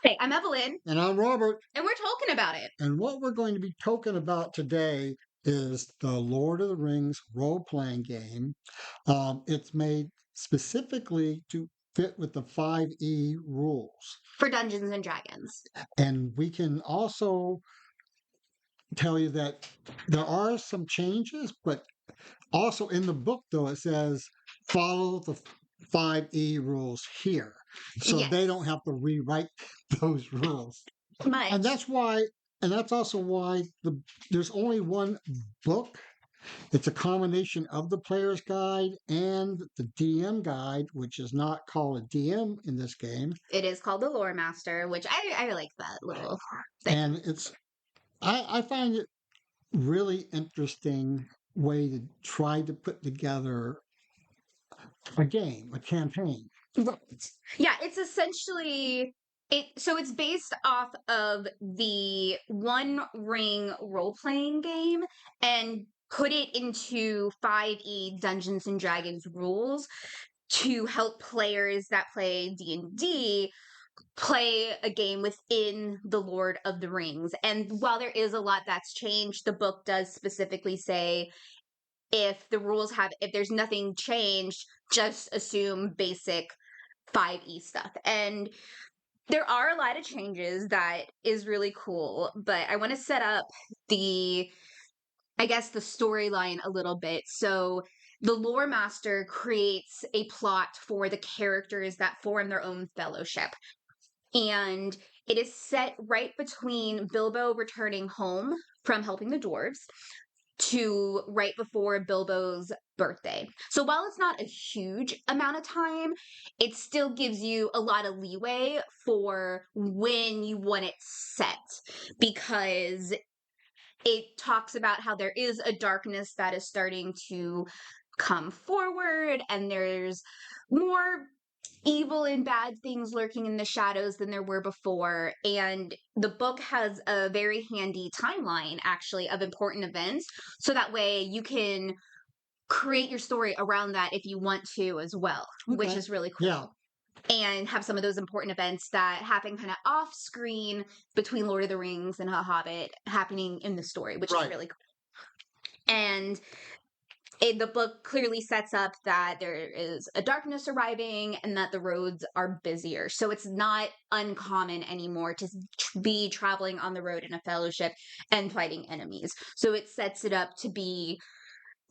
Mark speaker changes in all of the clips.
Speaker 1: Hey, I'm Evelyn,
Speaker 2: And I'm Robert.
Speaker 1: and we're talking about it.
Speaker 2: And what we're going to be talking about today is the Lord of the Rings role playing game. It's made specifically to fit with the 5e rules.
Speaker 1: For Dungeons and Dragons.
Speaker 2: And we can also tell you that there are some changes, but also in the book, though, it says follow the 5e rules here. So they don't
Speaker 1: Yes,
Speaker 2: have to rewrite those rules. And
Speaker 1: much.
Speaker 2: that's why, and that's also why there's only one book. It's a combination of the player's guide and the DM guide, which is not called a DM in this game.
Speaker 1: It is called the Lore Master, which I like that little thing.
Speaker 2: And I find it really interesting way to try to put together a game, a campaign.
Speaker 1: Right. Yeah, it's essentially so it's based off of the One Ring role-playing game and put it into 5e Dungeons and Dragons rules to help players that play D&D play a game within the Lord of the Rings. And while there is a lot that's changed, the book does specifically say if there's nothing changed, just assume basic 5e stuff. And there are a lot of changes that is really cool, but I want to set up I guess the storyline a little bit. So the lore master creates a plot for the characters that form their own fellowship. And it is set right between Bilbo returning home from helping the dwarves to right before Bilbo's birthday. So while it's not a huge amount of time, it still gives you a lot of leeway for when you want it set, because it talks about how there is a darkness that is starting to come forward, and there's more evil and bad things lurking in the shadows than there were before. And the book has a very handy timeline, actually, of important events. So that way you can create your story around that if you want to as well, which
Speaker 2: Okay.
Speaker 1: is really
Speaker 2: Yeah.
Speaker 1: cool. And have some of those important events that happen kind of off screen between Lord of the Rings and A Hobbit happening in the story, which is
Speaker 2: Right.
Speaker 1: really cool. And the book clearly sets up that there is a darkness arriving and that the roads are busier. So it's not uncommon anymore to be traveling on the road in a fellowship and fighting enemies. So it sets it up to be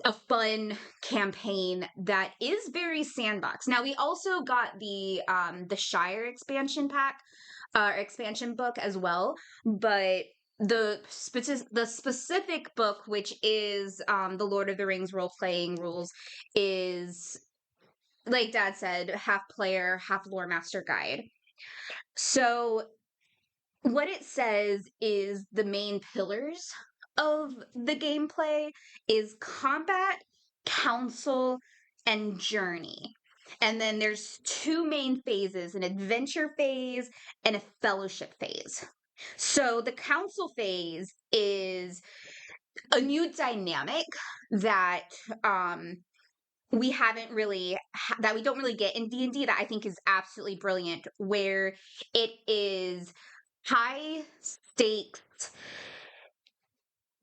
Speaker 1: a fun campaign that is very sandbox. Now we also got the Shire expansion pack, expansion book as well, but the specific book, which is the Lord of the Rings role playing rules, is, like Dad said, half player, half lore master guide. So what it says is the main pillars of the gameplay is combat, council, and journey. And then there's two main phases, an adventure phase and a fellowship phase. So the council phase is a new dynamic that we haven't really that we don't really get in D&D, that I think is absolutely brilliant, where it is high stakes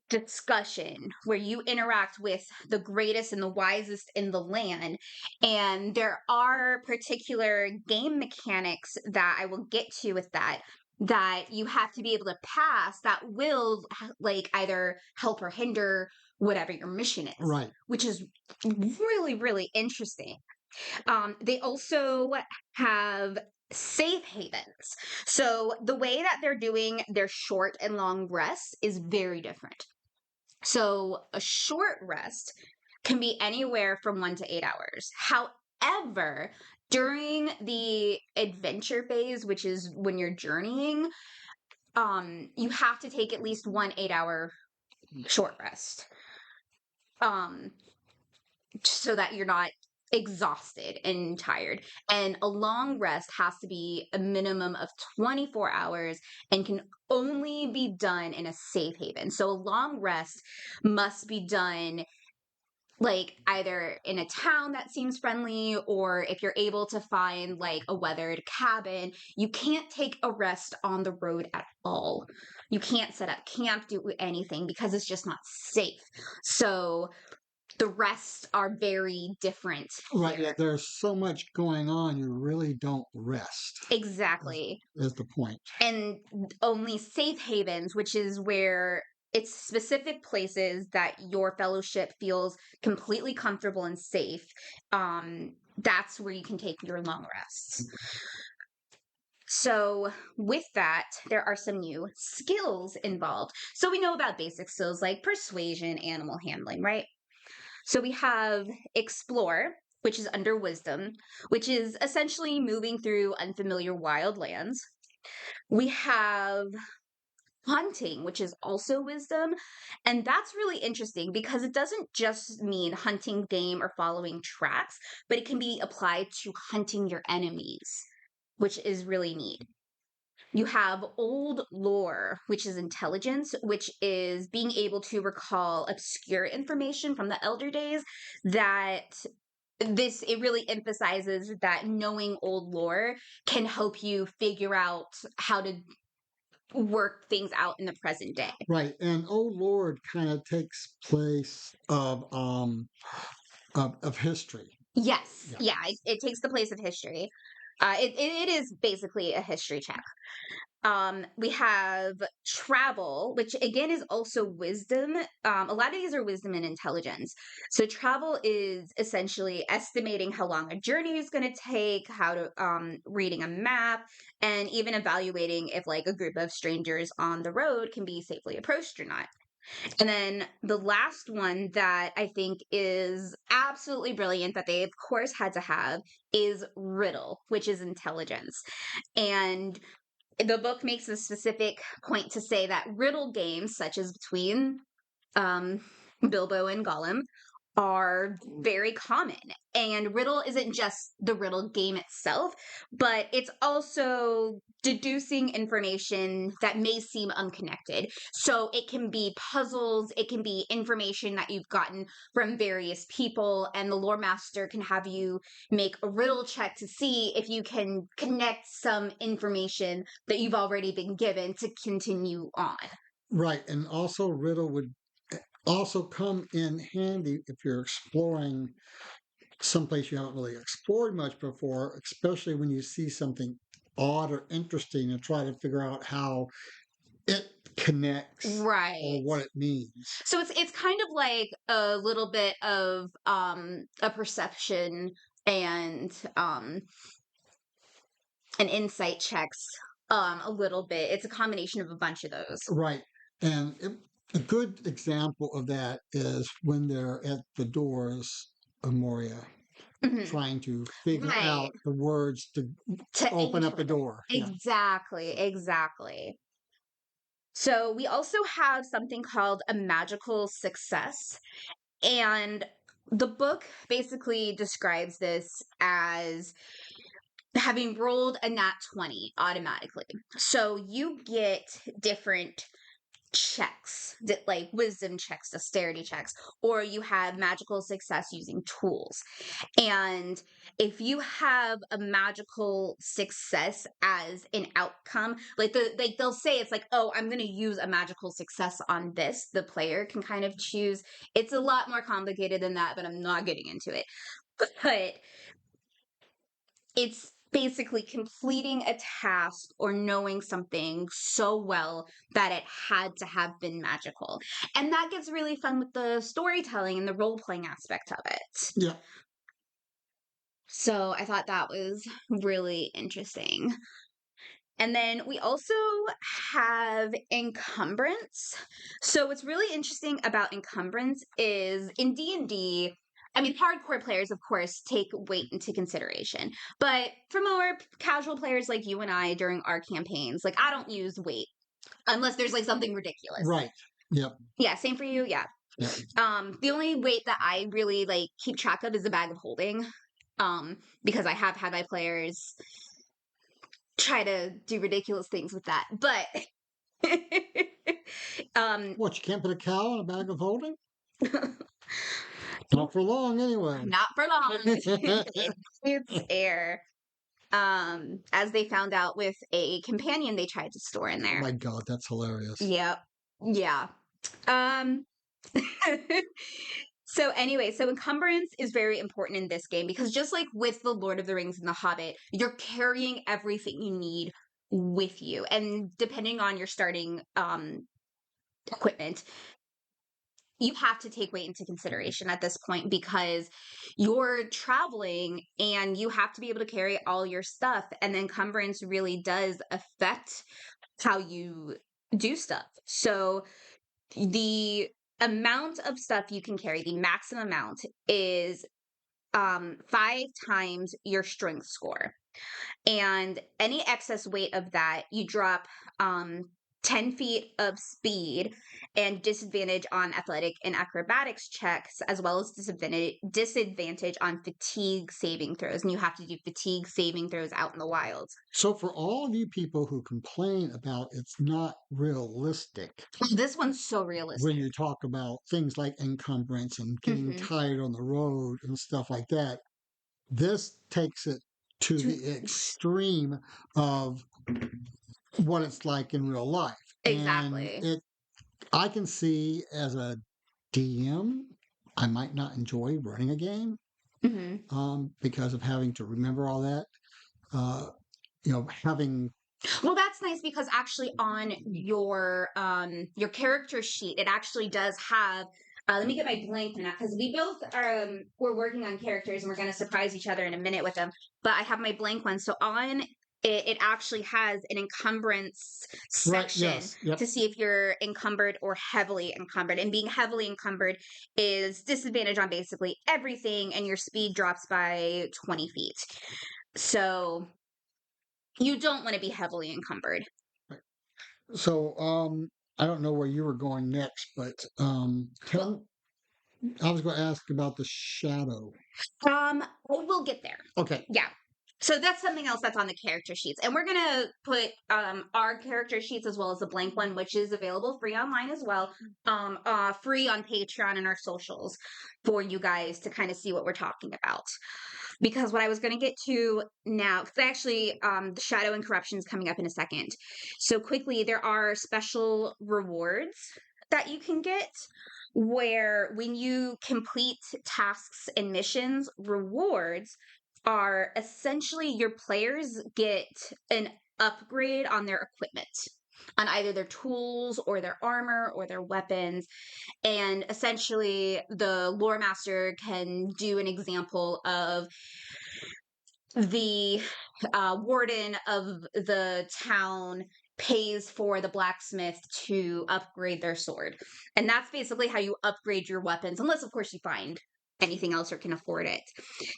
Speaker 1: discussion where you interact with the greatest and the wisest in the land. And there are particular game mechanics that I will get to with that you have to be able to pass that will like either help or hinder whatever your mission is,
Speaker 2: Right.
Speaker 1: which is really, really interesting. They also have safe havens. So the way that they're doing their short and long rests is very different. So a short rest can be anywhere from 1 to 8 hours. However, during the adventure phase, which is when you're journeying, you have to take at least 1 8 hour short rest. So that you're not exhausted and tired. And a long rest has to be a minimum of 24 hours and can only be done in a safe haven. So a long rest must be done like either in a town that seems friendly, or if you're able to find like a weathered cabin, you can't take a rest on the road at all. You can't set up camp, do anything because it's just not safe. So the rests are very different
Speaker 2: Right. Yeah.
Speaker 1: here.
Speaker 2: There's so much going on. You really don't rest. Is,
Speaker 1: Exactly.
Speaker 2: is the point.
Speaker 1: And only safe havens, which is where it's specific places that your fellowship feels completely comfortable and safe. That's where you can take your long rests. So, with that, there are some new skills involved. So, we know about basic skills like persuasion, animal handling, right? So, we have explore, which is under wisdom, which is essentially moving through unfamiliar wild lands. We have hunting, which is also wisdom. And that's really interesting because it doesn't just mean hunting game or following tracks, but it can be applied to hunting your enemies, which is really neat. You have old lore, which is intelligence, which is being able to recall obscure information from the elder days that it really emphasizes that knowing old lore can help you figure out how to work things out in the present day.
Speaker 2: Right. And oh Lord kind of takes place of history.
Speaker 1: Yes,
Speaker 2: Yeah.
Speaker 1: yeah, it takes the place of history. It is basically a history check. We have travel, which again is also wisdom. A lot of these are wisdom and intelligence. So travel is essentially estimating how long a journey is going to take, how to reading a map, and even evaluating if like a group of strangers on the road can be safely approached or not. And then the last one that I think is absolutely brilliant that they, of course, had to have is riddle, which is intelligence. And the book makes a specific point to say that riddle games, such as between um, Bilbo and Gollum, are very common. And riddle isn't just the riddle game itself, but it's also deducing information that may seem unconnected. So it can be puzzles, it can be information that you've gotten from various people, and the lore master can have you make a riddle check to see if you can connect some information that you've already been given to continue on.
Speaker 2: Right. And also riddle would also come in handy if you're exploring someplace you haven't really explored much before, especially when you see something odd or interesting and try to figure out how it connects or
Speaker 1: Right.
Speaker 2: what it means.
Speaker 1: So it's kind of like a little bit of a perception and an insight checks a little bit. It's a combination of a bunch of those.
Speaker 2: Right. And a good example of that is when they're at the doors of Moria,
Speaker 1: Mhm.
Speaker 2: trying to figure
Speaker 1: Right.
Speaker 2: out the words to
Speaker 1: To
Speaker 2: open up
Speaker 1: enter.
Speaker 2: the door. Yeah.
Speaker 1: Exactly, exactly. So we also have something called a magical success. And the book basically describes this as having rolled a nat 20 automatically. So you get different checks, like wisdom checks, dexterity checks, or you have magical success using tools. And if you have a magical success as an outcome, like they'll say it's like, oh, I'm going to use a magical success on this. The player can kind of choose. It's a lot more complicated than that, but I'm not getting into it. But it's basically completing a task or knowing something so well that it had to have been magical. And that gets really fun with the storytelling and the role playing aspect of it.
Speaker 2: Yeah.
Speaker 1: So I thought that was really interesting. And then we also have encumbrance. So what's really interesting about encumbrance is in D&D, I mean hardcore players of course take weight into consideration. But for more casual players like you and I during our campaigns, like I don't use weight unless there's like something ridiculous.
Speaker 2: Right. Yep.
Speaker 1: Yeah, same for you. Yeah.
Speaker 2: Yep.
Speaker 1: The only weight that I really like keep track of is a bag of holding. Because I have had my players try to do ridiculous things with that. But um
Speaker 2: What, you can't put a cow in a bag of holding? Not for long, anyway.
Speaker 1: Not for long. It's air. As they found out with a companion they tried to store in
Speaker 2: Oh
Speaker 1: there.
Speaker 2: my God, that's hilarious.
Speaker 1: Yep. Yeah. Um, so anyway, so encumbrance is very important in this game because just like with the Lord of the Rings and the Hobbit, you're carrying everything you need with you. And depending on your starting equipment, you have to take weight into consideration at this point because you're traveling and you have to be able to carry all your stuff. And encumbrance really does affect how you do stuff. So the amount of stuff you can carry, the maximum amount, is 5 times your strength score. And any excess weight of that, you drop 10 feet of speed and disadvantage on athletic and acrobatics checks, as well as disadvantage on fatigue saving throws. And you have to do fatigue saving throws out in the wilds.
Speaker 2: So, for all of you people who complain about it's not realistic,
Speaker 1: This one's so realistic.
Speaker 2: when you talk about things like encumbrance and getting tired on the road and stuff like that, this takes it to the extreme of what it's like in real life. And
Speaker 1: Exactly.
Speaker 2: I can see as a DM, I might not enjoy running a game because of having to remember all that. Having
Speaker 1: Well, that's nice because actually on your character sheet, it actually does have. Let me get my blank one because we both we're working on characters and we're going to surprise each other in a minute with them. But I have my blank one, so on it actually has an encumbrance section
Speaker 2: yes, yep.
Speaker 1: to see if you're encumbered or heavily encumbered. And being heavily encumbered is disadvantage on basically everything, and your speed drops by 20 feet. So you don't want to be heavily encumbered.
Speaker 2: So, I don't know where you were going next, but I was going to ask about the shadow.
Speaker 1: We'll get there.
Speaker 2: Okay.
Speaker 1: Yeah. So that's something else that's on the character sheets. And we're gonna put our character sheets as well as the blank one, which is available free online as well. Free on Patreon and our socials for you guys to kind of see what we're talking about. Because what I was gonna get to now, because actually the shadow and corruption is coming up in a second. So quickly, there are special rewards that you can get where when you complete tasks and missions, rewards are essentially your players get an upgrade on their equipment, on either their tools or their armor or their weapons. And essentially, the lore master can do an example of the warden of the town pays for the blacksmith to upgrade their sword. And that's basically how you upgrade your weapons, unless, of course, you find anything else or can afford it.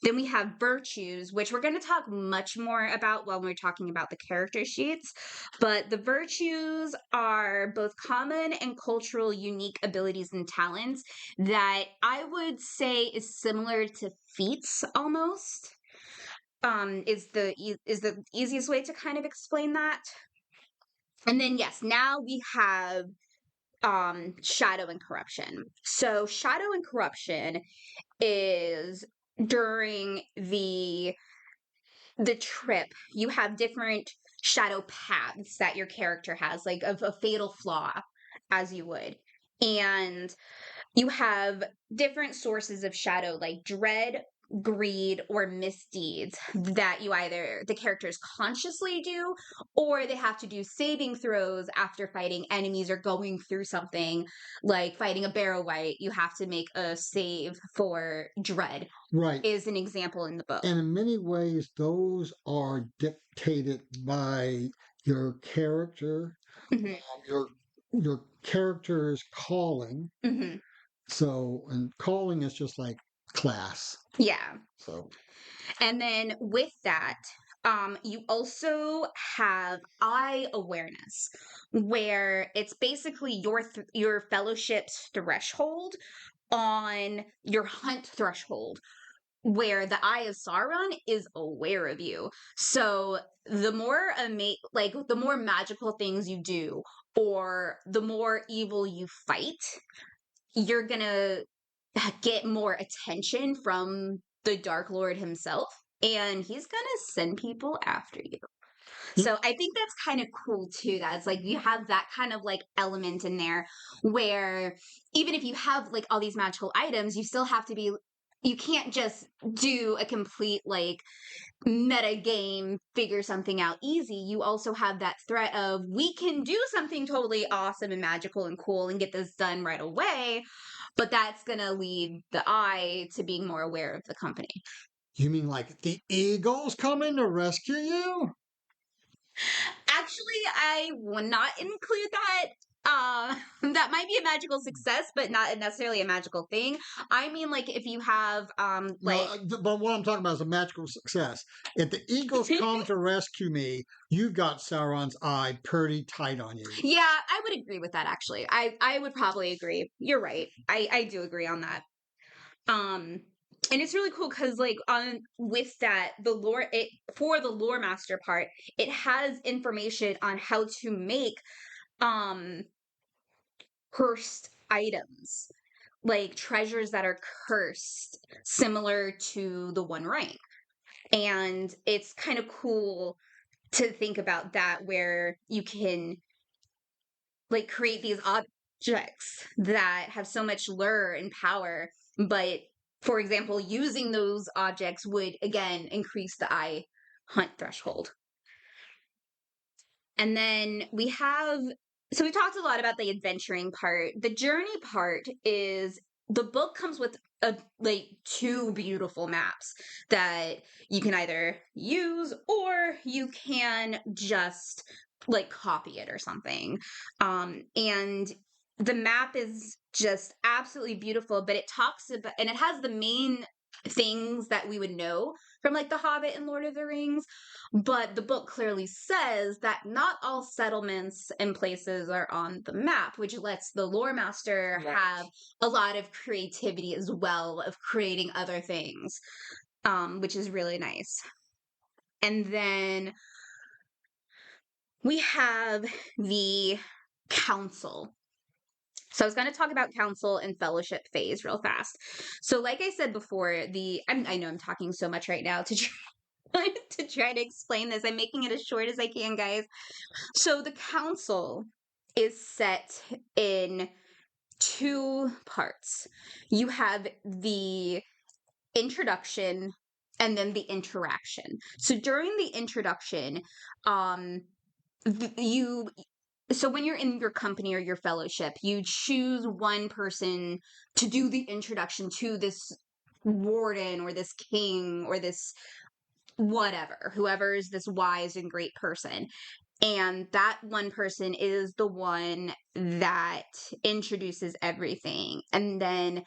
Speaker 1: Then we have virtues, which we're going to talk much more about when we're talking about the character sheets. But the virtues are both common and cultural unique abilities and talents that I would say is similar to feats almost. Is the easiest way to kind of explain that. And then yes, now we have shadow and corruption. So shadow and corruption is during the trip, you have different shadow paths that your character has, like of a fatal flaw, as you would. And you have different sources of shadow like dread, greed, or misdeeds that you either the characters consciously do or they have to do saving throws after fighting enemies or going through something like fighting a barrow wight. You have to make a save for dread.
Speaker 2: Right.
Speaker 1: Is an example in the book.
Speaker 2: And in many ways, those are dictated by your character,
Speaker 1: Mm-hmm.
Speaker 2: Your character's calling.
Speaker 1: Mm-hmm.
Speaker 2: So, and calling is just like class.
Speaker 1: Yeah.
Speaker 2: So,
Speaker 1: and then with that, you also have eye awareness, where it's basically your fellowship's threshold on your hunt threshold, where the Eye of Sauron is aware of you. So the more the more magical things you do, or the more evil you fight, you're gonna get more attention from the Dark Lord himself, and he's gonna send people after you.
Speaker 2: Y-
Speaker 1: So I think that's kind of cool too. That's like you have that kind of like element in there where even if you have like all these magical items, you still have to be, you can't just do a complete like meta game, figure something out easy. You also have that threat of we can do something totally awesome and magical and cool and get this done right away, but that's going to lead the eye to being more aware of the company.
Speaker 2: You mean like the eagle's coming to rescue you?
Speaker 1: Actually, I would not include that. That might be a magical success, but not necessarily a magical thing. I mean, like if you have,
Speaker 2: No,
Speaker 1: like
Speaker 2: but what I'm talking about is a magical success. If the eagles come to rescue me, you've got Sauron's eye pretty tight on you.
Speaker 1: yeah, I would agree with that. Actually, I would probably agree. You're right. I do agree on that. Um, and it's really cool because like on with that the lore it for the lore master part, it has information on how to make um cursed items, like treasures that are cursed, similar to the One Ring. And it's kind of cool to think about that, where you can like create these objects that have so much lure and power, but for example, using those objects would again increase the eye hunt threshold. And then we have, so we talked a lot about the adventuring part. The journey part is the book comes with a like two beautiful maps that you can either use or you can just like copy it or something. And the map is just absolutely beautiful, but it talks about, and it has the main things that we would know from like The Hobbit and Lord of the Rings, but the book clearly says that not all settlements and places are on the map, which lets the lore master have a lot of creativity as well of creating other things, which is really nice. And then we have the council. So I was going to talk about council and fellowship phase real fast. So like I said before, I know I'm talking so much right now to to try to explain this. I'm making it as short as I can, guys. So the council is set in two parts. You have the introduction and then the interaction. So during the introduction, um you so when you're in your company or your fellowship, you choose one person to do the introduction to this warden or this king or this whatever, whoever is this wise and great person. And that one person is the one that introduces everything. And then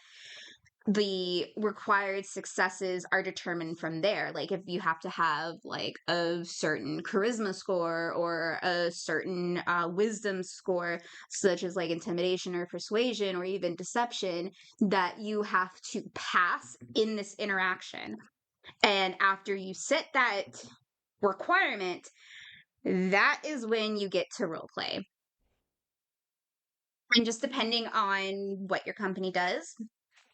Speaker 1: the required successes are determined from there. Like if you have to have like a certain charisma score or a certain wisdom score, such as like intimidation or persuasion or even deception, that you have to pass in this interaction. And after you set that requirement, that is when you get to role play. And just depending on what your company does,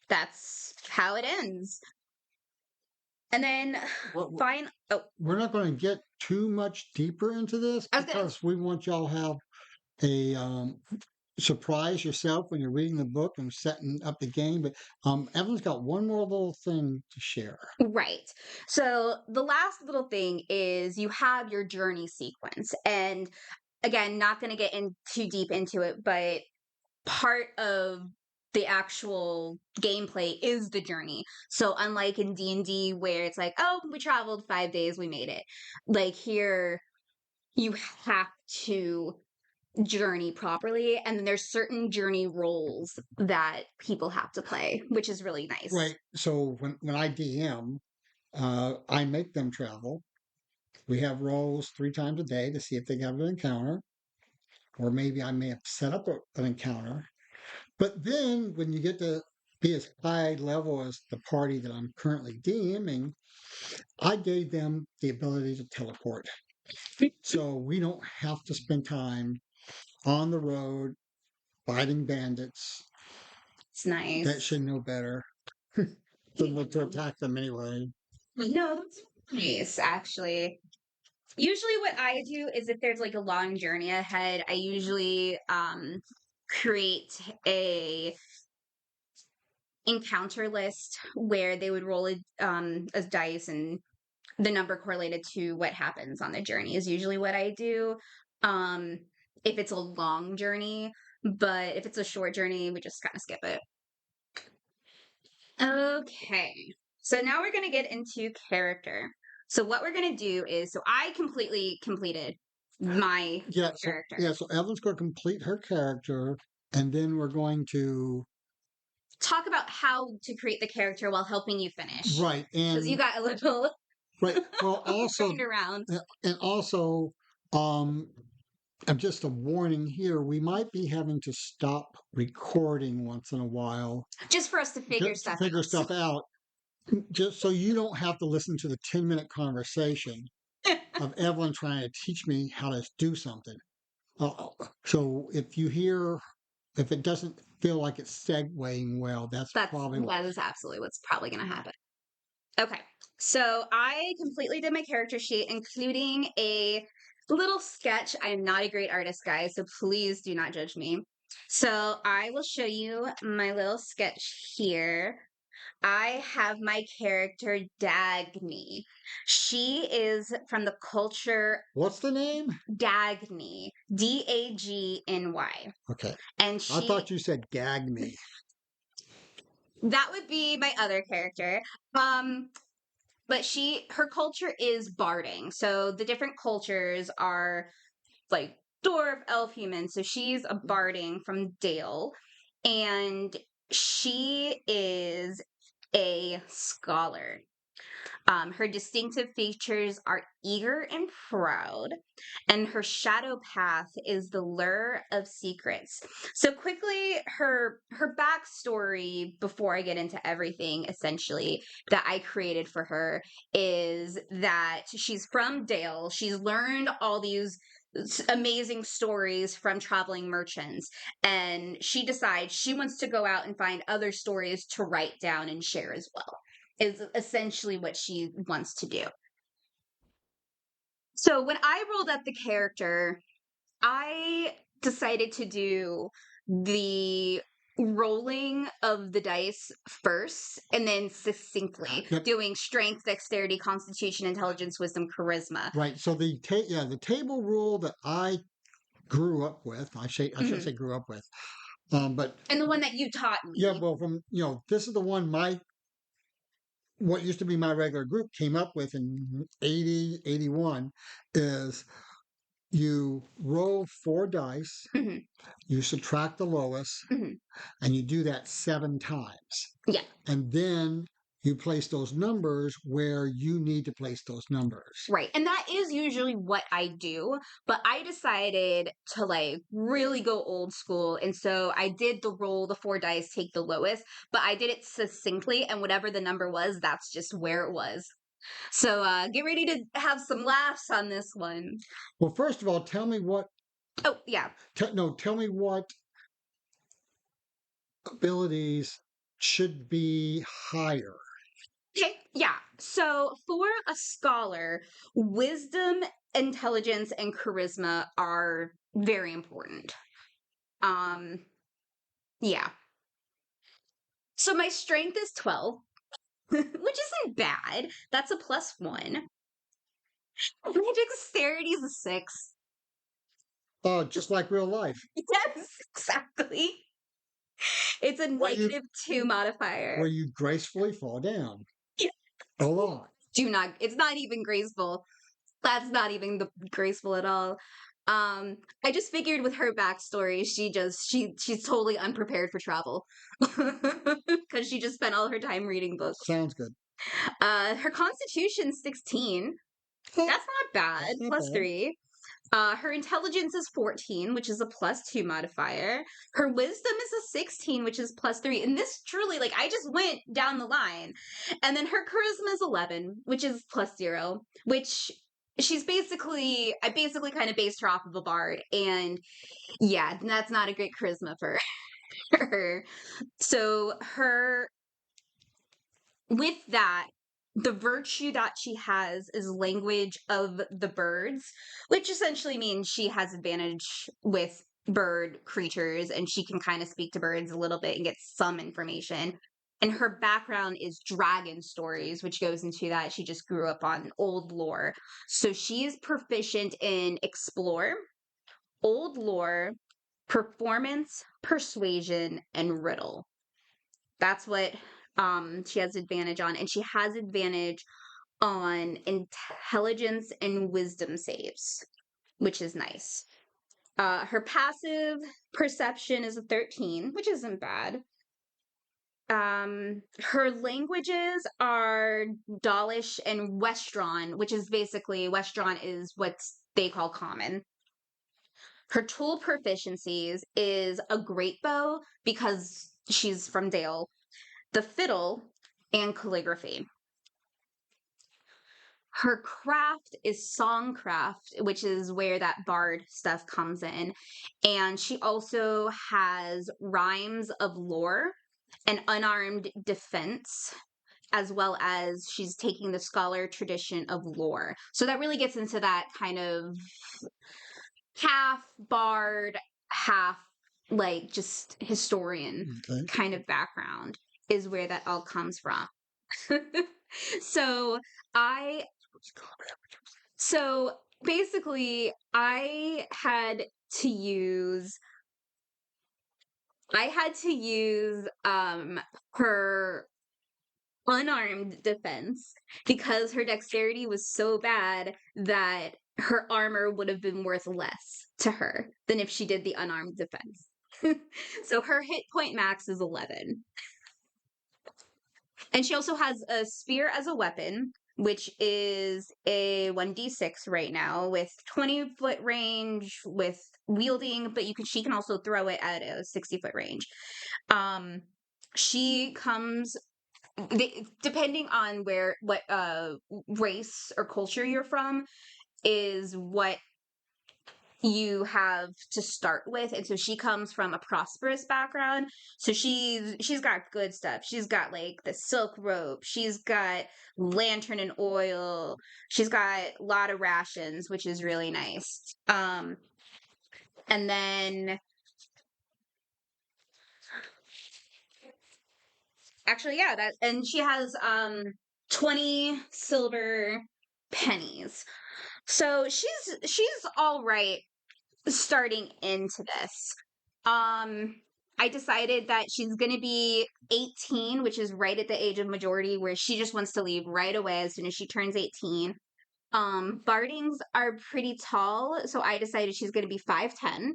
Speaker 1: that's how it ends. And then
Speaker 2: Well,
Speaker 1: fine. Oh,
Speaker 2: we're not going to get too much deeper into this
Speaker 1: I was gonna.
Speaker 2: because we want y'all to have a surprise yourself when you're reading the book and setting up the game. But Evan's got one more little thing to share.
Speaker 1: Right. So the last little thing is you have your journey sequence. And again, not going to get in too deep into it, but part of the actual gameplay is the journey. So unlike in D&D where it's like, oh, we traveled 5 days, we made it. Like here you have to journey properly, and then there's certain journey roles that people have to play, which is really nice.
Speaker 2: Right. So when I DM, I make them travel. We have rolls 3 times a day to see if they have an encounter, or maybe I may have set up an encounter. But then when you get to be as high level as the party that I'm currently DMing, I gave them the ability to teleport. So we don't have to spend time on the road fighting bandits.
Speaker 1: It's nice.
Speaker 2: That should know better to attack them anyway.
Speaker 1: No, that's nice, actually. Usually what I do is if there's like a long journey ahead, I usually create a encounter list where they would roll a dice and the number correlated to what happens on the journey is usually what I do. Um if it's a long journey, but if it's a short journey, we just kind of skip it. Okay. So now we're going to get into character. So what we're going to do is so I completely completed my character.
Speaker 2: So Evelyn's going to complete her character, and then we're going to
Speaker 1: Talk about how to create the character while helping you finish.
Speaker 2: right,
Speaker 1: Because you
Speaker 2: and
Speaker 1: got a little
Speaker 2: right. Well, also,
Speaker 1: around.
Speaker 2: and also, just a warning here: we might be having to stop recording once in a while,
Speaker 1: Just for us to figure
Speaker 2: just to
Speaker 1: stuff
Speaker 2: figure
Speaker 1: out.
Speaker 2: stuff out, just so you don't have to listen to the 10-minute conversation of Evelyn trying to teach me how to do something. So if it doesn't feel like it's segueing well,
Speaker 1: That is absolutely what's probably going to happen. Okay, so I completely did my character sheet, including a little sketch. I am not a great artist, guys, so please do not judge me. So I will show you my little sketch here. I have my character Dagny. She is from the culture.
Speaker 2: What's the name?
Speaker 1: Dagny. Dagny.
Speaker 2: Okay.
Speaker 1: And
Speaker 2: I thought you said gag me.
Speaker 1: That would be my other character. But her culture is barding. So the different cultures are like dwarf, elf, human. So she's a barding from Dale, and she is a scholar. Her distinctive features are eager and proud, and her shadow path is the lure of secrets. So quickly, her backstory before I get into everything essentially that I created for her is that she's from Dale. She's learned all these amazing stories from traveling merchants, and she decides she wants to go out and find other stories to write down and share as well is essentially what she wants to do. So when I rolled up the character, I decided to do the rolling of the dice first and then succinctly doing strength, dexterity, constitution, intelligence, wisdom, charisma.
Speaker 2: Right. So the table rule that I grew up with, I should say grew up with, but
Speaker 1: and the one that you taught me.
Speaker 2: Yeah, well, this is the one what used to be my regular group came up with in 81 is you roll 4 dice, you subtract the lowest, and you do that 7 times.
Speaker 1: Yeah.
Speaker 2: And then you place those numbers where you need to place those numbers.
Speaker 1: Right. And that is usually what I do, but I decided to like really go old school. And so I did the 4 dice, take the lowest, but I did it succinctly, and whatever the number was, that's just where it was. So get ready to have some laughs on this one.
Speaker 2: Well, first of all, tell me what.
Speaker 1: Oh, yeah.
Speaker 2: Tell me what abilities should be higher.
Speaker 1: Okay, yeah. So for a scholar, wisdom, intelligence, and charisma are very important. Yeah. So my strength is 12, which isn't bad. That's a +1. My dexterity is a 6.
Speaker 2: Oh, just like real life.
Speaker 1: Yes, exactly. It's a -2 modifier.
Speaker 2: Where you gracefully fall down.
Speaker 1: Yeah.
Speaker 2: A lot.
Speaker 1: It's not even graceful. That's not even graceful at all. I just figured with her backstory, she's totally unprepared for travel because she just spent all her time reading books.
Speaker 2: Sounds good.
Speaker 1: Her constitution's 16. That's not bad. +3. Her intelligence is 14, which is a +2 modifier. Her wisdom is a 16, which is +3. And this truly, like, I just went down the line. And then her charisma is 11, which is +0, which I basically kind of based her off of a bard. And yeah, that's not a great charisma for her. her. So her with that, the virtue that she has is language of the birds, which essentially means she has advantage with bird creatures and she can kind of speak to birds a little bit and get some information. And her background is dragon stories, which goes into that she just grew up on old lore. So she is proficient in explore, old lore, performance, persuasion, and riddle. That's what she has advantage on. And she has advantage on intelligence and wisdom saves, which is nice. Her passive perception is a 13, which isn't bad. Her languages are Dalish and Westron, which is basically Westron is what they call common. Her tool proficiencies is a great bow because she's from Dale, the fiddle, and calligraphy. Her craft is songcraft, which is where that bard stuff comes in. And she also has rhymes of lore and unarmed defense, as well as she's taking the scholar tradition of lore. So that really gets into that kind of half bard, half like just historian kind of background is where that all comes from. So I so basically I had to use her unarmed defense because her dexterity was so bad that her armor would have been worth less to her than if she did the unarmed defense. So her hit point max is 11. And she also has a spear as a weapon, which is a 1d6 right now with 20-foot range with wielding, but she can also throw it at a 60-foot range. She comes depending on what race or culture you're from is what you have to start with. And so she comes from a prosperous background, so she's got good stuff. She's got like the silk rope, she's got lantern and oil, she's got a lot of rations, which is really nice. And then actually, yeah, that, and she has 20 silver pennies. So she's all right starting into this. I decided that she's going to be 18, which is right at the age of majority where she just wants to leave right away as soon as she turns 18. Bardings are pretty tall, so I decided she's going to be 5'10",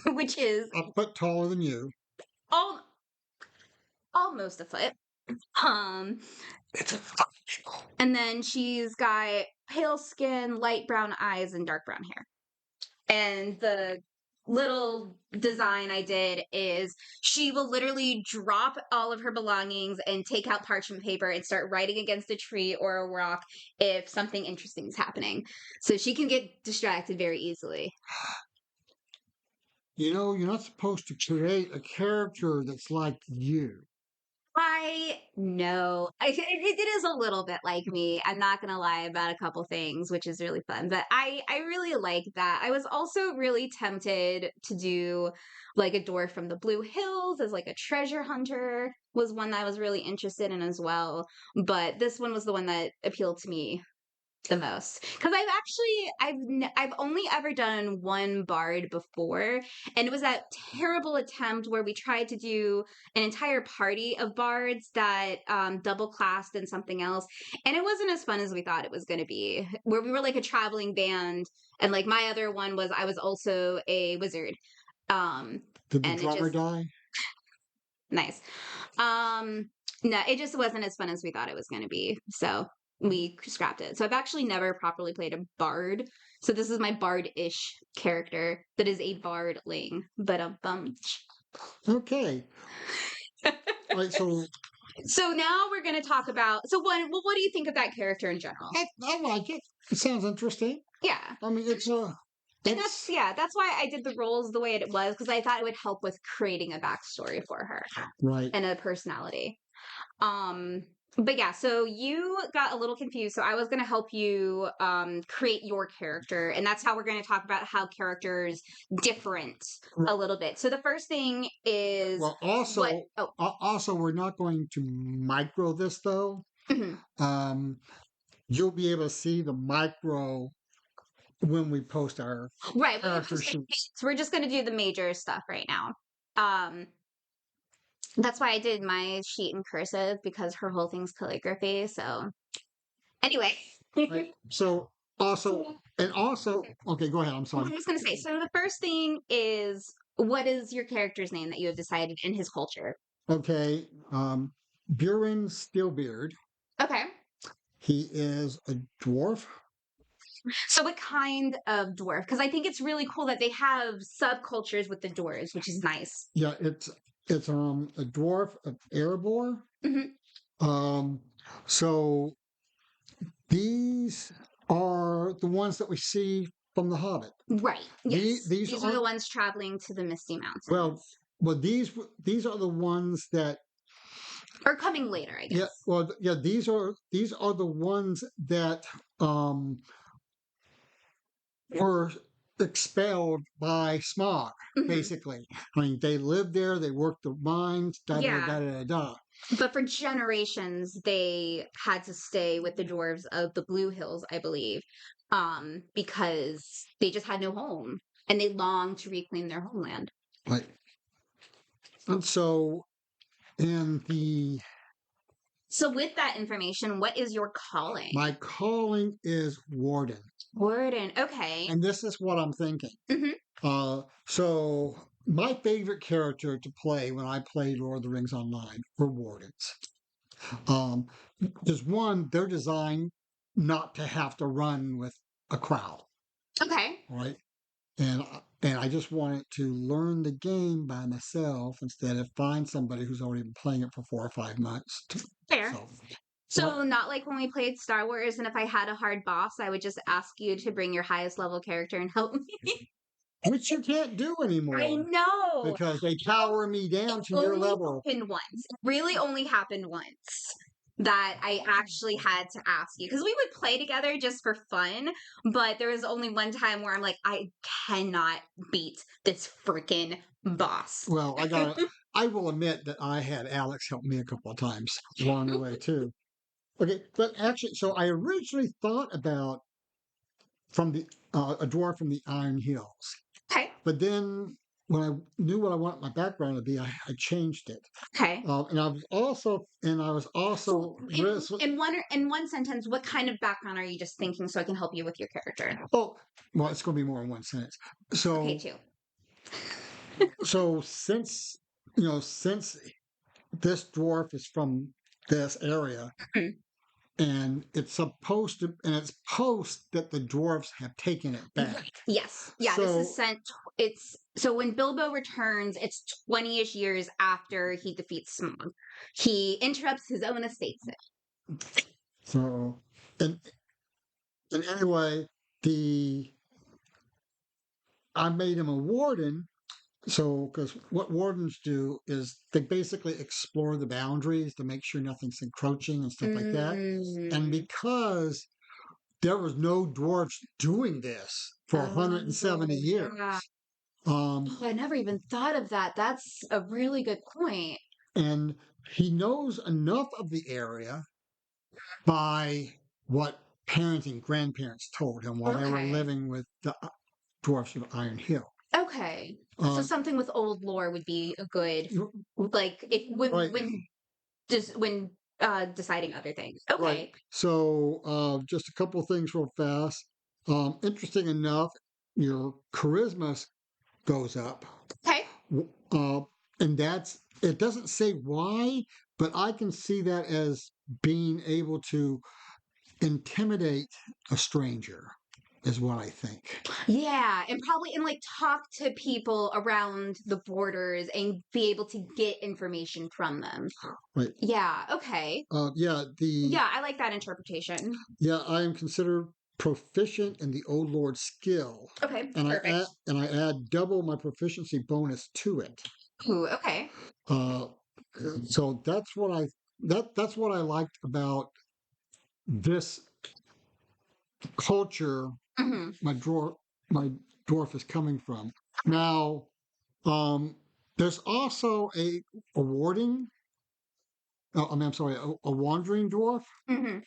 Speaker 1: which is
Speaker 2: A foot taller than you.
Speaker 1: all almost a foot. Um,
Speaker 2: It's a
Speaker 1: and then she's got pale skin, light brown eyes, and dark brown hair. And the little design I did is she will literally drop all of her belongings and take out parchment paper and start writing against a tree or a rock if something interesting is happening. So she can get distracted very easily.
Speaker 2: You know, you're not supposed to create a character that's like you.
Speaker 1: I know. It is a little bit like me. I'm not gonna lie about a couple things, which is really fun. But I really like that. I was also really tempted to do like a dwarf from the Blue Hills as like a treasure hunter was one that I was really interested in as well. But this one was the one that appealed to me the most because I've only ever done one bard before, and it was that terrible attempt where we tried to do an entire party of bards that double classed in something else, and it wasn't as fun as we thought it was going to be, where we were like a traveling band, and like my other one was I was also a wizard.
Speaker 2: Did the
Speaker 1: And it
Speaker 2: drummer
Speaker 1: just
Speaker 2: die?
Speaker 1: nice. No, it just wasn't as fun as we thought it was going to be, so we scrapped it. So I've actually never properly played a bard. So this is my bard-ish character that is a bardling, but a bum.
Speaker 2: Okay. All right, so
Speaker 1: So now we're going to talk about. So what do you think of that character in general?
Speaker 2: I like it. It sounds interesting.
Speaker 1: Yeah.
Speaker 2: I mean, it's a
Speaker 1: And that's why I did the roles the way it was, because I thought it would help with creating a backstory for her
Speaker 2: right.
Speaker 1: and a personality. But yeah, so you got a little confused. So I was going to help you create your character, and that's how we're going to talk about how characters different a little bit. So the first thing is
Speaker 2: Well, also, also, we're not going to micro this though.
Speaker 1: Mhm.
Speaker 2: You'll be able to see the micro when we post our
Speaker 1: Right.
Speaker 2: character sheets.
Speaker 1: So we're just going to do the major stuff right now. Um, that's why I did my sheet in cursive, because her whole thing's calligraphy. So anyway.
Speaker 2: Right. So also, and also, okay, go ahead. I'm
Speaker 1: I
Speaker 2: sorry.
Speaker 1: was going to say, so the first thing is, what is your character's name that you have decided in his culture?
Speaker 2: Okay, Buren Steelbeard.
Speaker 1: Okay.
Speaker 2: He is a dwarf.
Speaker 1: So what kind of dwarf? Because I think it's really cool that they have subcultures with the dwarves, which is nice.
Speaker 2: Yeah, it's a dwarf of Erebor.
Speaker 1: Mhm.
Speaker 2: Um, so these are the ones that we see from The Hobbit.
Speaker 1: Right. Yes.
Speaker 2: These
Speaker 1: These are the ones traveling to the Misty Mountains.
Speaker 2: Well, these are the ones that
Speaker 1: Or coming later, I guess.
Speaker 2: yeah. Well, yeah. These are the ones that were expelled by smog.
Speaker 1: Mhm.
Speaker 2: Basically, I mean, they lived there. They worked the mines. Da da da
Speaker 1: Yeah.
Speaker 2: da da da.
Speaker 1: But for generations, they had to stay with the dwarves of the Blue Hills, I believe, because they just had no home and they longed to reclaim their homeland.
Speaker 2: Right. And so, in the
Speaker 1: So, with that information, what is your calling?
Speaker 2: my calling is warden,
Speaker 1: Warden. Okay.
Speaker 2: and this is what I'm thinking.
Speaker 1: Hmm.
Speaker 2: So my favorite character to play when I played Lord of the Rings Online were wardens. Um, there's one, they're designed not to have to run with a crowd,
Speaker 1: Okay.
Speaker 2: right? And I just wanted to learn the game by myself instead of find somebody who's already been playing it for 4 or 5 months.
Speaker 1: Fair.
Speaker 2: So,
Speaker 1: So, not like when we played Star Wars, and if I had a hard boss, I would just ask you to bring your highest level character and help me.
Speaker 2: which you can't do anymore.
Speaker 1: I know.
Speaker 2: Because they tower me down to your level.
Speaker 1: Happened once. It really only happened once that I actually had to ask you, because we would play together just for fun, but there was only one time where I'm like, I cannot beat this freaking boss.
Speaker 2: Well, I will admit that I had Alex help me a couple of times along the way too. Okay, but actually, so I originally thought about from the a dwarf from the Iron Hills,
Speaker 1: Okay.
Speaker 2: but then when I knew what I wanted my background to be, I changed it.
Speaker 1: Okay.
Speaker 2: And I was also
Speaker 1: In one sentence, what kind of background are you just thinking, so I can help you with your character?
Speaker 2: oh well, it's going to be more in one sentence. So
Speaker 1: Okay, too.
Speaker 2: so since this dwarf is from this area.
Speaker 1: Mhm.
Speaker 2: And it's post that the dwarves have taken it back.
Speaker 1: Yes. Yeah, this is sent. It's so when Bilbo returns, it's 20-ish years after he defeats Smaug. He interrupts his own estate sale.
Speaker 2: So, and anyway, I made him a warden. So, because what wardens do is they basically explore the boundaries to make sure nothing's encroaching and stuff like that. And because there was no dwarves doing this for 170 years.
Speaker 1: Yeah. I never even thought of that. That's a really good point.
Speaker 2: And he knows enough of the area by what parents and grandparents told him while they were living with the dwarfs of Iron Hill.
Speaker 1: Okay. So something with old lore would be a good, like, when deciding other things. Okay.
Speaker 2: Right. So just a couple of things real fast. Interesting enough, your charisma goes up.
Speaker 1: Okay.
Speaker 2: And it doesn't say why, but I can see that as being able to intimidate a stranger is what I think.
Speaker 1: Yeah, and like talk to people around the borders and be able to get information from them.
Speaker 2: Right.
Speaker 1: Yeah, okay.
Speaker 2: Yeah,
Speaker 1: Yeah, I like that interpretation.
Speaker 2: yeah, I am considered proficient in the Old Lord skill,
Speaker 1: Okay,
Speaker 2: and
Speaker 1: perfect.
Speaker 2: I add double my proficiency bonus to it.
Speaker 1: Ooh, okay.
Speaker 2: Uh, so that's what I liked about this culture.
Speaker 1: Hmm.
Speaker 2: My my dwarf is coming from now. There's also a warding. I mean, I'm sorry, a wandering dwarf.
Speaker 1: Hmm.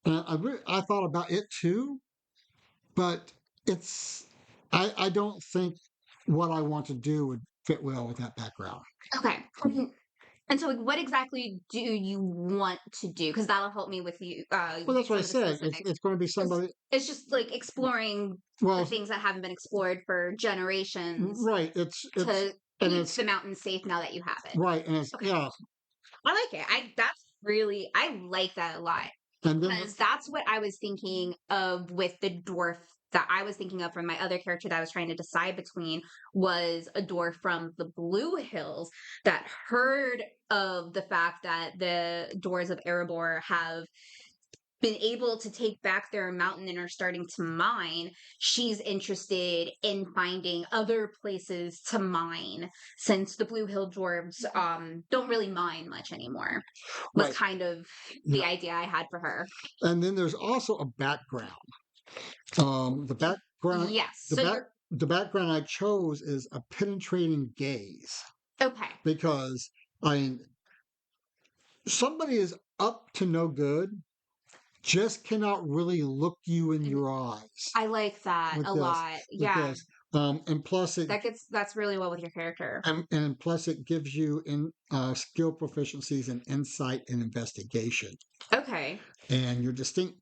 Speaker 2: And I thought about it too, but it's I don't think what I want to do would fit well with that background.
Speaker 1: Okay. And so, like, what exactly do you want to do? Because that'll help me with you,
Speaker 2: Well, that's what I
Speaker 1: some of the
Speaker 2: said.
Speaker 1: specifics.
Speaker 2: It's going to be
Speaker 1: It's,
Speaker 2: somebody.
Speaker 1: it's just like exploring the
Speaker 2: Well,
Speaker 1: things that haven't been explored for generations
Speaker 2: right. It's
Speaker 1: to
Speaker 2: and
Speaker 1: keep
Speaker 2: it's
Speaker 1: the mountain safe now that you have it.
Speaker 2: right, and it's
Speaker 1: Okay.
Speaker 2: yeah,
Speaker 1: I like it. I like that a lot
Speaker 2: and then
Speaker 1: because that's what I was thinking of with the dwarf that I was thinking of from my other character that I was trying to decide between was a dwarf from the Blue Hills that heard of the fact that the doors of Erebor have been able to take back their mountain and are starting to mine. She's interested in finding other places to mine since the Blue Hill dwarves don't really mine much anymore. Was
Speaker 2: right,
Speaker 1: kind of the
Speaker 2: yeah,
Speaker 1: idea I had for her.
Speaker 2: and then there's also a background. The background,
Speaker 1: Yes.
Speaker 2: the
Speaker 1: So
Speaker 2: back,
Speaker 1: you're
Speaker 2: the background I chose is a penetrating gaze
Speaker 1: okay.
Speaker 2: because I mean somebody is up to no good, just cannot really look you in
Speaker 1: And
Speaker 2: your eyes
Speaker 1: I like that
Speaker 2: with
Speaker 1: a
Speaker 2: this,
Speaker 1: lot.
Speaker 2: with
Speaker 1: Yeah.
Speaker 2: this. And plus it
Speaker 1: That's really well with your character.
Speaker 2: and plus it gives you in skill proficiencies in insight and investigation.
Speaker 1: Okay.
Speaker 2: And your distinct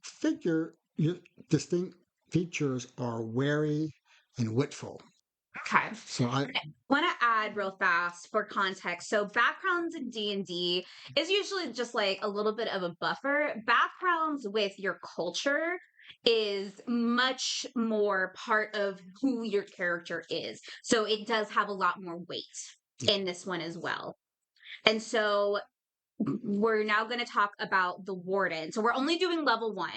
Speaker 2: features are wary and witful.
Speaker 1: Okay.
Speaker 2: So I
Speaker 1: Want to add real fast for context. So backgrounds in D&D is usually just like a little bit of a buffer. Backgrounds with your culture is much more part of who your character is. So it does have a lot more weight in this one as well. And so we're now going to talk about the warden. So we're only doing level 1.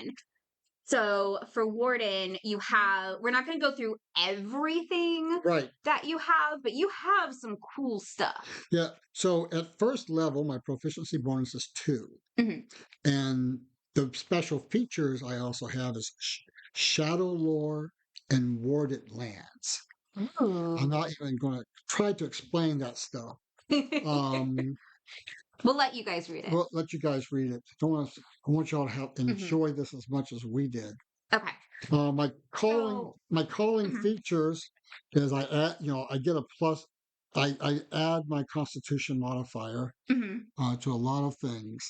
Speaker 1: So for Warden, we're not going to go through everything
Speaker 2: right.
Speaker 1: that you have, but you have some cool stuff.
Speaker 2: Yeah. So at first level, my proficiency bonus is 2.
Speaker 1: Mhm.
Speaker 2: And the special features I also have is shadow lore and warded lands. I'm
Speaker 1: Ooh.
Speaker 2: not even going to try to explain that stuff. Um,
Speaker 1: We'll let you guys read it.
Speaker 2: we'll let you guys read it. I want y'all to have
Speaker 1: Mhm.
Speaker 2: enjoy this as much as we did.
Speaker 1: Okay. So,
Speaker 2: My calling
Speaker 1: mhm,
Speaker 2: features is I add, I get a plus. I add my Constitution modifier
Speaker 1: mhm.
Speaker 2: to a lot of things.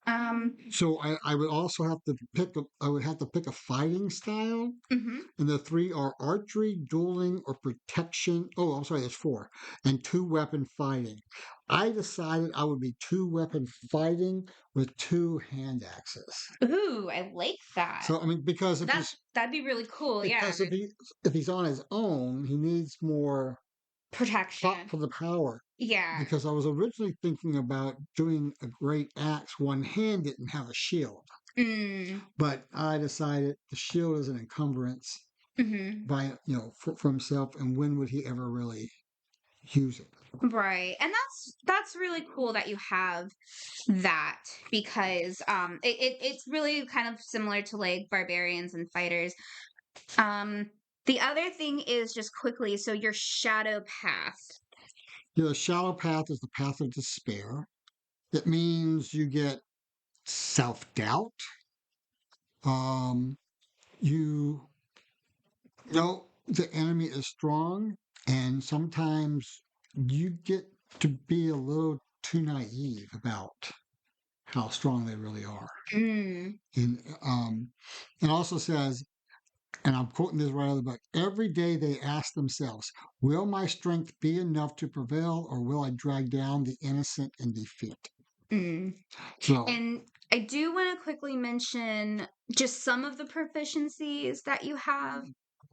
Speaker 1: Um,
Speaker 2: So I would also have to I would have to pick a fighting style,
Speaker 1: mhm.
Speaker 2: and the three are archery, dueling, or protection. Oh, I'm sorry, there's 4, and 2 weapon fighting. I decided I would be 2 weapon fighting with 2 hand axes.
Speaker 1: Ooh, I like that.
Speaker 2: So I mean, because
Speaker 1: That'd be really cool. Yeah.
Speaker 2: because if he's on his own, he needs more pop
Speaker 1: Protection.
Speaker 2: for the power.
Speaker 1: Yeah.
Speaker 2: Because I was originally thinking about doing a great axe one-handed and have a shield.
Speaker 1: Mm.
Speaker 2: But I decided the shield is an encumbrance
Speaker 1: Mhm.
Speaker 2: for himself, and when would he ever really use it?
Speaker 1: Right. And that's really cool that you have that because it's really kind of similar to like barbarians and fighters. The other thing is just quickly, so your shadow path.
Speaker 2: The shallow path is the path of despair. It means you get self-doubt. Um, you know the enemy is strong, and sometimes you get to be a little too naive about how strong they really are.
Speaker 1: Mm.
Speaker 2: And it also says, and I'm quoting this right out of the book, every day they ask themselves, will my strength be enough to prevail, or will I drag down the innocent in defeat?
Speaker 1: Mm.
Speaker 2: So,
Speaker 1: And I do want to quickly mention just some of the proficiencies that you have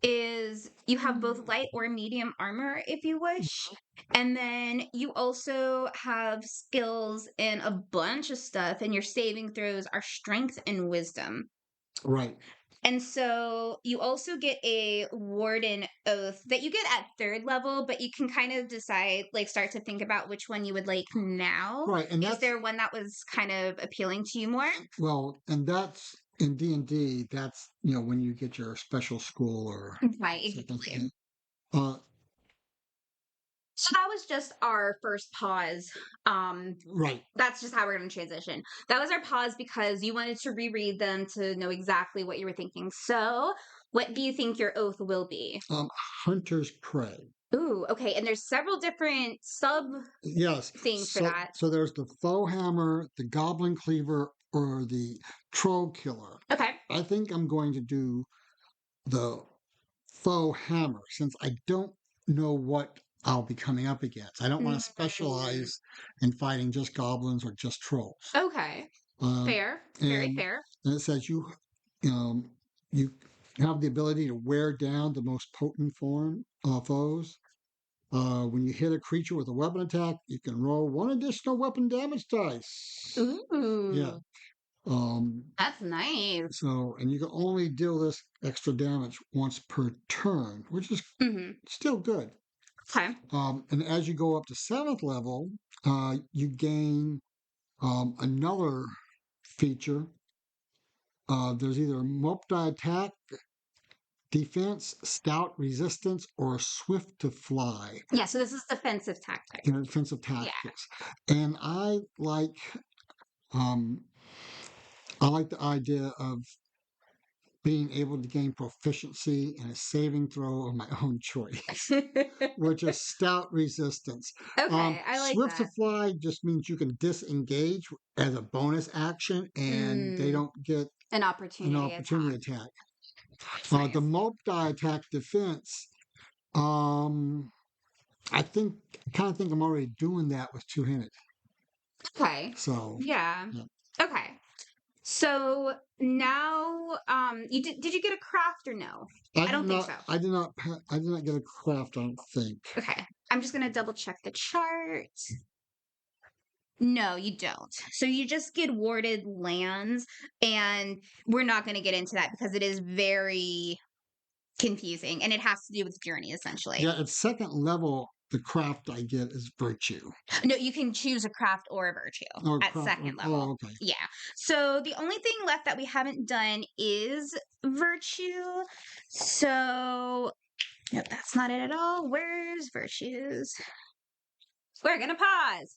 Speaker 1: is you have both light or medium armor if you wish. And then you also have skills in a bunch of stuff and your saving throws are strength and wisdom.
Speaker 2: right.
Speaker 1: And so you also get a warden oath that you get at third level, but you can kind of decide, like, start to think about which one you would like now.
Speaker 2: Right, and
Speaker 1: Is
Speaker 2: that's
Speaker 1: there one that was kind of appealing to you more?
Speaker 2: well, and that's in D&D. That's when you get your special school or
Speaker 1: Right,
Speaker 2: something.
Speaker 1: exactly.
Speaker 2: Uh,
Speaker 1: So that was just our first pause.
Speaker 2: right.
Speaker 1: That's just how we're going to transition. That was our pause because you wanted to reread them to know exactly what you were thinking. So, what do you think your oath will be?
Speaker 2: Um, Hunter's Prey.
Speaker 1: Ooh, okay. And there's several different sub
Speaker 2: Yes.
Speaker 1: things for
Speaker 2: So
Speaker 1: that.
Speaker 2: so there's the foe hammer, the goblin cleaver, or the troll killer.
Speaker 1: Okay.
Speaker 2: I think I'm going to do the faux hammer since I don't know what I'll be coming up against. I don't want
Speaker 1: Mm,
Speaker 2: to specialize in fighting just goblins or just trolls.
Speaker 1: okay.
Speaker 2: Um,
Speaker 1: Fair. Very
Speaker 2: and,
Speaker 1: fair.
Speaker 2: and it says you have the ability to wear down the most potent foes. When you hit a creature with a weapon attack, you can roll one additional weapon damage dice. Yeah.
Speaker 1: Ooh,
Speaker 2: Um,
Speaker 1: that's nice.
Speaker 2: and you can only deal this extra damage once per turn, which is
Speaker 1: Hmm.
Speaker 2: still good.
Speaker 1: Okay.
Speaker 2: And as you go up to seventh level, you gain another feature. There's either multi attack, defense, stout resistance, or swift to fly.
Speaker 1: Yeah, so this is defensive tactic.
Speaker 2: Defensive
Speaker 1: Yeah.
Speaker 2: tactics, and um, I like the idea of being able to gain proficiency in a saving throw of my own choice, which is stout resistance.
Speaker 1: Okay, I like
Speaker 2: Swift to
Speaker 1: that.
Speaker 2: fly just means you can disengage as a bonus action, and they
Speaker 1: Mm,
Speaker 2: don't get
Speaker 1: an
Speaker 2: an
Speaker 1: opportunity
Speaker 2: opportunity
Speaker 1: attack.
Speaker 2: attack.
Speaker 1: That's
Speaker 2: The
Speaker 1: nice.
Speaker 2: multi attack defense. Um, I kind of think I'm already doing that with two handed.
Speaker 1: Okay.
Speaker 2: So,
Speaker 1: Yeah.
Speaker 2: yeah.
Speaker 1: Okay. So now, did you get a craft or no?
Speaker 2: I
Speaker 1: I
Speaker 2: did
Speaker 1: don't think
Speaker 2: not.
Speaker 1: so.
Speaker 2: I did not. I did not get a craft. I don't think.
Speaker 1: Okay. I'm just gonna double check the chart. No, you don't. So you just get warded lands, and we're not going to get into that because it is very confusing and it has to do with journey essentially.
Speaker 2: Yeah, at second level, the craft I get is virtue.
Speaker 1: No, you can choose a craft or a virtue
Speaker 2: Oh,
Speaker 1: at
Speaker 2: craft.
Speaker 1: second
Speaker 2: Oh,
Speaker 1: level.
Speaker 2: okay.
Speaker 1: Yeah. So the only thing left that we haven't done is virtue. So, no, that's not it at all. Where's virtues? We're going to pause.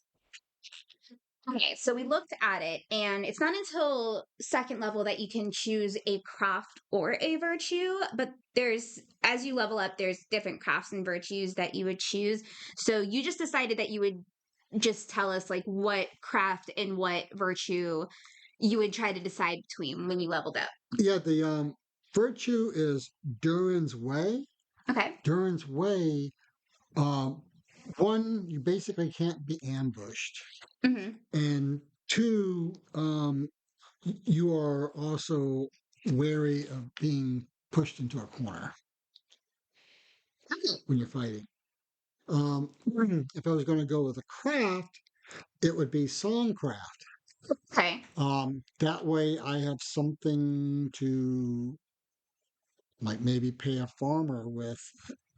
Speaker 1: Okay, so we looked at it, and it's not until second level that you can choose a craft or a virtue. But as you level up, there's different crafts and virtues that you would choose. So you just decided that you would just tell us like what craft and what virtue you would try to decide between when you leveled up.
Speaker 2: Yeah, the virtue is Durin's Way.
Speaker 1: Okay.
Speaker 2: Durin's Way. Um, one, you basically can't be ambushed,
Speaker 1: Hmm.
Speaker 2: and two, you are also wary of being pushed into a corner when you're fighting. If I was going to go with a craft, it would be Songcraft.
Speaker 1: Okay.
Speaker 2: That way I have something to like maybe pay a farmer with,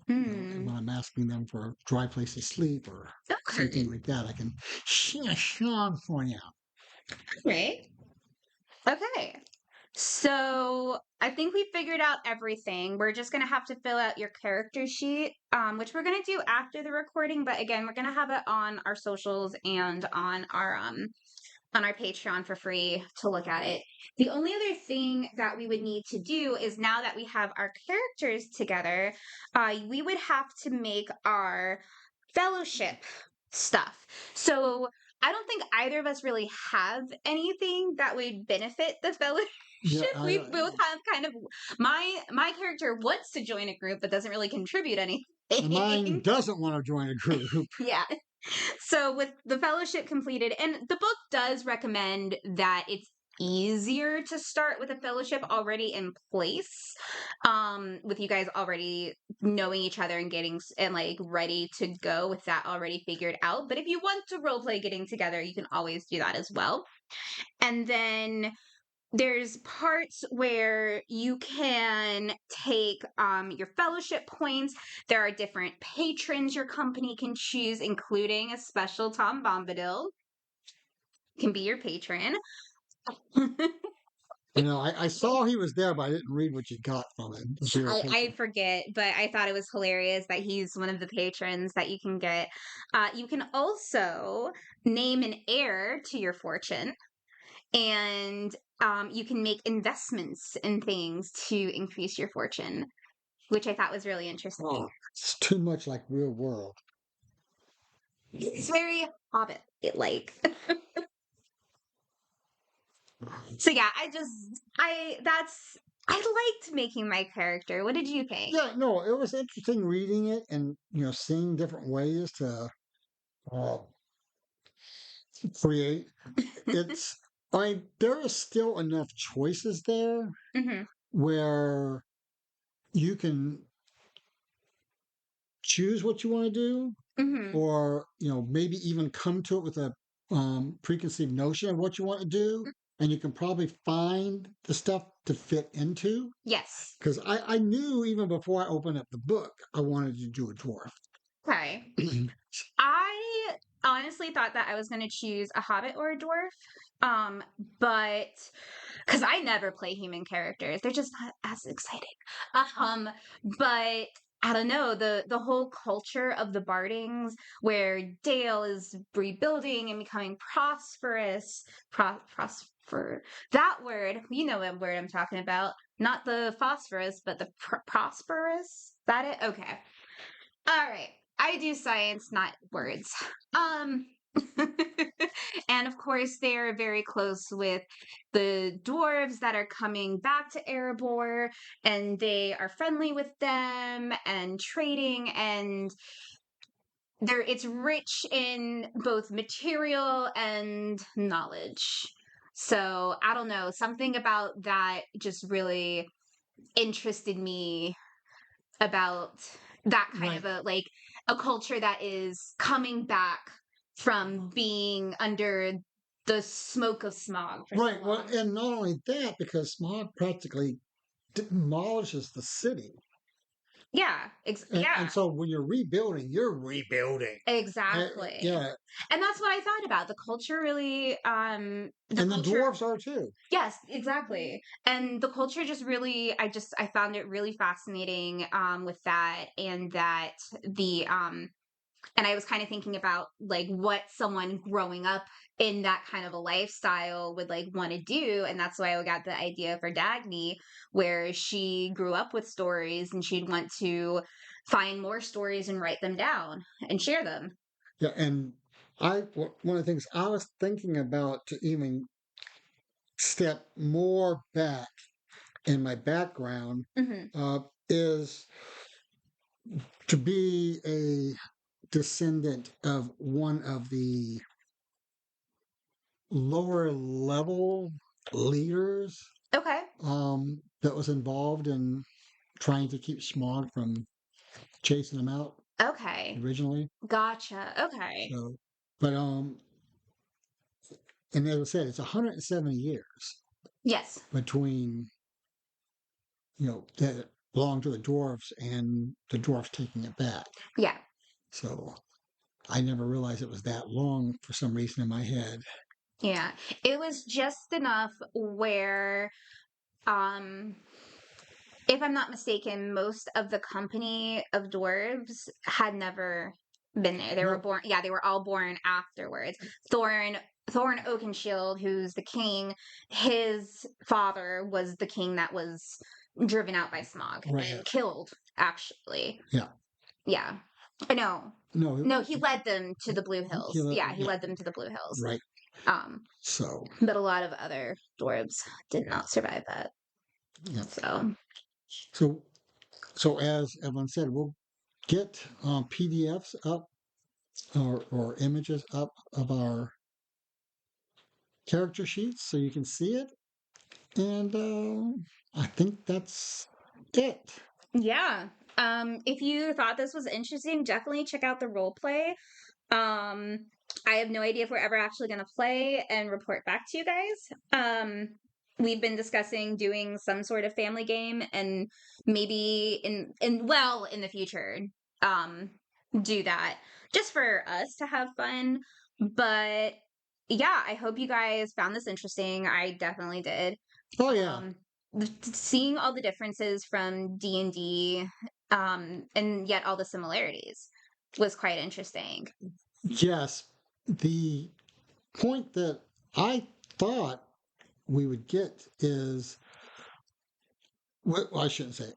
Speaker 1: Hmm.
Speaker 2: when I'm asking them for a dry place to sleep or
Speaker 1: Okay.
Speaker 2: something like that. I can sing a song for you.
Speaker 1: Great. Okay. So I think we figured out everything. We're just gonna have to fill out your character sheet, which we're gonna do after the recording. But again, we're gonna have it on our socials and on our Patreon for free to look at it. The only other thing that we would need to do is now that we have our characters together, we would have to make our fellowship stuff. So I don't think either of us really have anything that would benefit the fellowship.
Speaker 2: Yeah,
Speaker 1: We both have kind of my character wants to join a group but doesn't really contribute
Speaker 2: mine
Speaker 1: anything.
Speaker 2: doesn't want to join a group.
Speaker 1: Yeah. So with the fellowship completed, and the book does recommend that it's easier to start with a fellowship already in place, with you guys already knowing each other and and like ready to go with that already figured out. But if you want to role play getting together, you can always do that as well. And then there's parts where you can take your fellowship points. There are different patrons your company can choose, including a special Tom Bombadil can be your patron.
Speaker 2: I saw he was there, but I didn't read what you got from him. If you were a
Speaker 1: I
Speaker 2: patron.
Speaker 1: forget, but I thought it was hilarious that he's one of the patrons that you can get. You can also name an heir to your fortune, and you can make investments in things to increase your fortune, which I thought was really interesting.
Speaker 2: Oh, it's too much like real world.
Speaker 1: It's very Hobbit like. So yeah, I liked making my character. What did you think?
Speaker 2: Yeah, no, it was interesting reading it and seeing different ways to uh, create. It's I mean, there is still enough choices there
Speaker 1: Hmm.
Speaker 2: where you can choose what you want to do,
Speaker 1: Hmm.
Speaker 2: or maybe even come to it with a preconceived notion of what you want to do, and you can probably find the stuff to fit into.
Speaker 1: Yes.
Speaker 2: Because I knew even before I opened up the book, I wanted to do a dwarf.
Speaker 1: Okay. I honestly thought that I was going to choose a hobbit or a dwarf. But because I never play human characters, they're just not as exciting. Um, but I don't know, the whole culture of the Bardings, where Dale is rebuilding and becoming prosperous, prosper. That word, you know what word I'm talking about. Not the phosphorus, but the prosperous. Is that it? Okay. All right. I do science, not words. Um and of course they're very close with the dwarves that are coming back to Erebor, and they are friendly with them and trading, and it's rich in both material and knowledge. So, I don't know, something about that just really interested me about that kind
Speaker 2: Right,
Speaker 1: of a culture that is coming back from being under the smoke of smog for so
Speaker 2: right. Well,
Speaker 1: long.
Speaker 2: and not only that, because smog practically demolishes the city,
Speaker 1: Yeah,
Speaker 2: and
Speaker 1: yeah,
Speaker 2: so when you're rebuilding.
Speaker 1: exactly.
Speaker 2: Yeah,
Speaker 1: And that's what I thought about the culture. Really, the
Speaker 2: and the
Speaker 1: culture.
Speaker 2: dwarves are too.
Speaker 1: Yes, exactly. And the culture just really, I found it really fascinating with that, and that the and I was kind of thinking about like what someone growing up in that kind of a lifestyle would like want to do. And that's why I got the idea for Dagny, where she grew up with stories and she'd want to find more stories and write them down and share them.
Speaker 2: Yeah, and one of the things I was thinking about to even step more back in my background
Speaker 1: Hmm.
Speaker 2: uh, is to be a descendant of one of the lower level leaders
Speaker 1: Okay.
Speaker 2: that was involved in trying to keep Smog from chasing him out
Speaker 1: Okay.
Speaker 2: originally.
Speaker 1: Gotcha. Okay.
Speaker 2: So, but and as I said, it's 170 years
Speaker 1: Yes.
Speaker 2: between that belonged to the dwarves and the dwarves taking it back.
Speaker 1: Yeah.
Speaker 2: So I never realized it was that long for some reason in my head.
Speaker 1: Yeah. It was just enough where um if I'm not mistaken, most of the company of dwarves had never been there. They were
Speaker 2: No,
Speaker 1: born, yeah, they were all born afterwards. Thorin, Thorin Oakenshield, who's the king, his father was the king that was driven out by Smog
Speaker 2: right?
Speaker 1: and killed, actually.
Speaker 2: Yeah,
Speaker 1: Yeah. No.
Speaker 2: no,
Speaker 1: No, he led them to the Blue
Speaker 2: he
Speaker 1: Hills. Yeah, he
Speaker 2: yeah,
Speaker 1: led them to the Blue Hills.
Speaker 2: right.
Speaker 1: Um,
Speaker 2: So
Speaker 1: but a lot of other dwarves did not survive that.
Speaker 2: yeah,
Speaker 1: So,
Speaker 2: so so as Evelyn said, we'll get PDFs up or images up of our character sheets so you can see it. And I think that's it.
Speaker 1: yeah. If you thought this was interesting, definitely check out the role play. I have no idea if we're ever actually going to play and report back to you guys. we've been discussing doing some sort of family game, and maybe in the future, um do that just for us to have fun. But yeah, I hope you guys found this interesting. I definitely did.
Speaker 2: Oh yeah.
Speaker 1: um Seeing all the differences from D&D, and yet all the similarities, was quite interesting.
Speaker 2: Yes. The point that I thought we would get is, well, I shouldn't say it.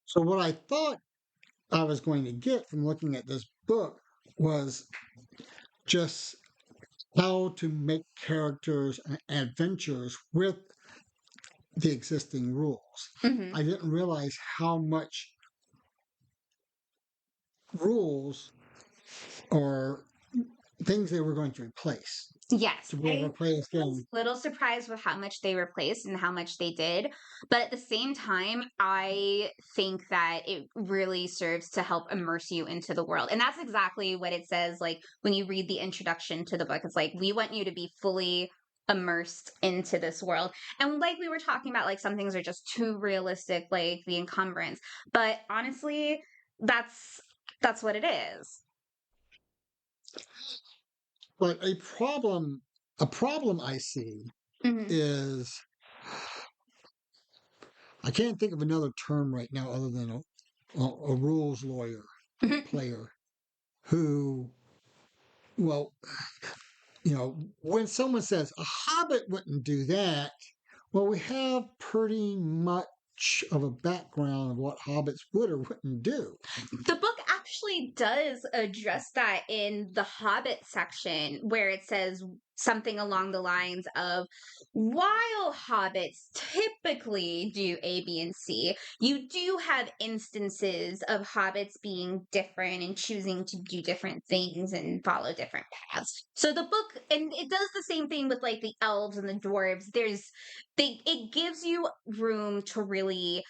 Speaker 2: So what I thought I was going to get from looking at this book was just how to make characters and adventures with the existing rules.
Speaker 1: Hmm.
Speaker 2: I didn't realize how much rules or things they were going to replace
Speaker 1: Yes,
Speaker 2: to be able
Speaker 1: I
Speaker 2: to play this
Speaker 1: was
Speaker 2: game.
Speaker 1: a little surprised with how much they replaced and how much they did. But at the same time, I think that it really serves to help immerse you into the world. And that's exactly what it says. Like when you read the introduction to the book, it's like, we want you to be fully immersed into this world. And like we were talking about, like some things are just too realistic, like the encumbrance. But honestly, that's that's what it is.
Speaker 2: But a problem I see
Speaker 1: Hmm.
Speaker 2: is, I can't think of another term right now other than a rules lawyer player who, well, when someone says a hobbit wouldn't do that, well, we have pretty much of a background of what hobbits would or wouldn't do.
Speaker 1: The book actually does address that in the Hobbit section, where it says something along the lines of, while hobbits typically do A, B, and C, you do have instances of hobbits being different and choosing to do different things and follow different paths. So the book, and it does the same thing with like the elves and the dwarves. It gives you room to really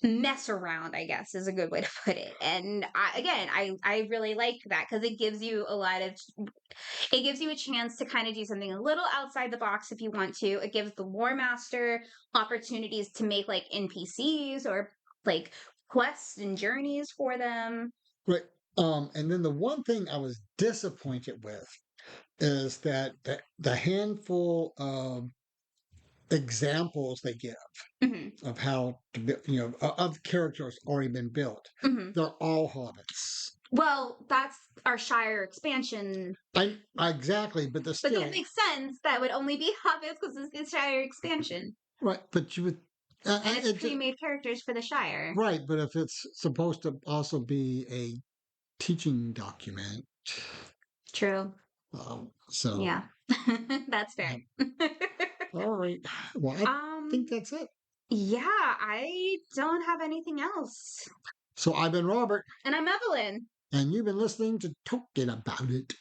Speaker 1: mess around, I guess is a good way to put it. And I really like that, because it gives you a chance to kind of do something a little outside the box if you want to. It gives the war master opportunities to make like NPCs or like quests and journeys for them.
Speaker 2: Right. And then the one thing I was disappointed with is that the handful of examples they give
Speaker 1: Hmm.
Speaker 2: of how to build, of characters already been built,
Speaker 1: Hmm.
Speaker 2: they're all hobbits.
Speaker 1: Well, that's our Shire expansion,
Speaker 2: Exactly, but they're
Speaker 1: but that
Speaker 2: still
Speaker 1: makes sense. That would only be hobbits because it's the Shire expansion,
Speaker 2: right. But you would,
Speaker 1: and it's
Speaker 2: it just,
Speaker 1: pre-made characters for the Shire.
Speaker 2: right. But if it's supposed to also be a teaching document,
Speaker 1: True.
Speaker 2: so
Speaker 1: Yeah, that's fair.
Speaker 2: um, all right. Well, I think
Speaker 1: um,
Speaker 2: that's it.
Speaker 1: yeah, I don't have anything else.
Speaker 2: So I've been Robert,
Speaker 1: And I'm Evelyn.
Speaker 2: and you've been listening to Talking About It.